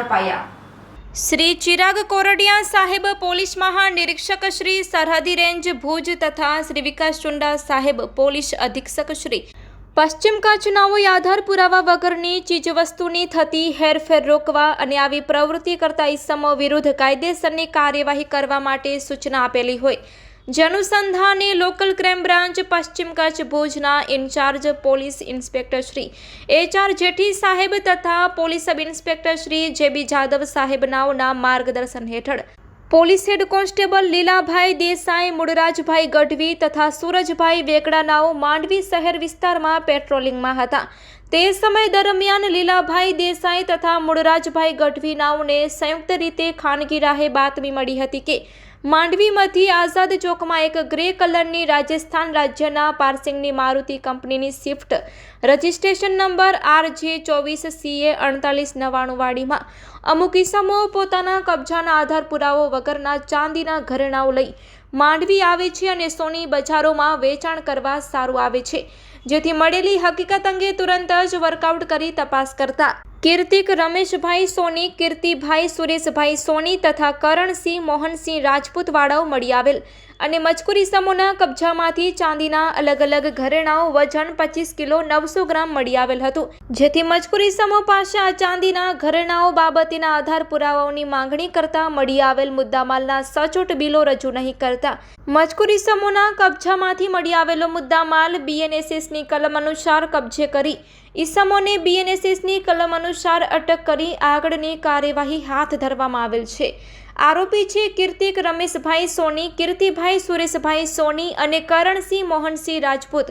ઝડપાયા। શ્રી ચિરાગ કોરડિયા સાહેબ પોલીસ મહાનિરીક્ષક શ્રી સરહદી રેન્જ ભુજ તથા શ્રી વિકાસ ચુંડા સાહેબ પોલીસ અધિક્ષક શ્રી પશ્ચિમ કચ્છ નાઓએ આધાર પુરાવા વગરની ચીજવસ્તુની થતી હેરફેર રોકવા અને આવી પ્રવૃત્તિ કરતા ઇસમો વિરુદ્ધ કાયદેસરની કાર્યવાહી કરવા માટે સૂચના આપેલી હોય જે અનુસંધાને લોકલ ક્રાઇમ બ્રાન્ચ પશ્ચિમ કચ્છ ભુજના incharge police inspector Shri HR Jethi saheb તથા police sub inspector Shri JB Jadav saheb નાઓના માર્ગદર્શન હેઠળ police head constable Lilabhai Desai, Mulrajbhai Gadhvi તથા સૂરજભાઈ વેકડા નાઓ માંડવી શહેર વિસ્તારમાં પેટ્રોલિંગમાં હતા। તે સમય દરમિયાન લીલાભાઈ દેસાઈ તથા મૂળરાજભાઈ ગઢવી નાઓને સંયુક્ત રીતે ખાનગી રાહે બાતમી મળી હતી કે માંડવીમાંથી આઝાદ ચોકમાં એક ગ્રે કલરની રાજસ્થાન રાજ્યના પાર્સિંગની મારુતિ કંપનીની સ્વિફ્ટ રજિસ્ટ્રેશન નંબર RJ24CA4899 વાડીમાં અમુક ઇસમો પોતાના કબજાના આધાર પુરાવો વગરના ચાંદીના ઘરેણાઓ લઈ માંડવી આવે છે અને સોની બજારોમાં વેચાણ કરવા સારું આવે છે, જેથી મળેલી હકીકત અંગે તુરંત જ વર્કઆઉટ કરી તપાસ કરતા કીર્તિક રમેશભાઈ સોની, કીર્તિભાઈ સુરેશભાઈ સોની તથા કરણસિંહ મોહનસિંહ રાજપૂત વાળાઓ મળી આવેલ અને મજકૂર ઇસમોના કબજામાંથી ચાંદીના અલગ અલગ ઘરેણાઓ વજન 25 કિલો 900 ગ્રામ મળી આવેલ હતું, જેથી મજકૂર ઇસમો પાસે આ ચાંદીના ઘરેણાઓ બાબતેના આધાર પુરાવાઓની માંગણી કરતા મળી આવેલ મુદ્દામાલના સચોટ બિલો રજૂ નહીં કરતા મજકૂર ઇસમોના કબજામાંથી મળી આવેલો મુદ્દામાલ BNSSની કલમ અનુસાર કબજે કરી ઇસમોને BNSSની કલમ અનુસાર અટક કરી આગળની કાર્યવાહી હાથ ધરવામાં આવેલ છે। આરોપી છે કીર્તિક રમેશભાઈ સોની, કીર્તિભાઈ સુરેશભાઈ સોની અને કરણસિંહ મોહનસિંહ રાજપૂત।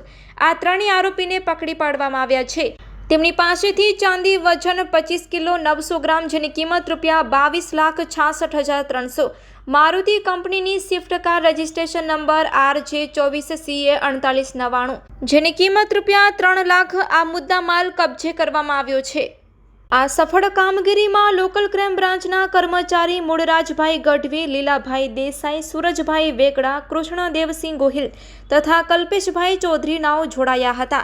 આ ત્રણેય આરોપીને પકડી પાડવામાં આવ્યા છે। તેમની પાસેથી ચાંદી વજન 25 કિલો 900 ગ્રામ જેની કિંમત ₹22,66,300, મારુતિ કંપનીની Swift car registration number RJ24CA4899 જેની કિંમત ₹3 લાખ આ મુદ્દામાલ કબજે કરવામાં આવ્યો છે। આ સફળ કામગીરીમાં લોકલ ક્રાઇમ બ્રાન્ચના કર્મચારી મૂળરાજભાઈ ગઢવી, લીલાભાઈ દેસાઈ, સૂરજભાઈ વેકડા, કૃષ્ણદેવસિંહ ગોહિલ તથા કલ્પેશભાઈ ચૌધરી નાઓ જોડાયા હતા।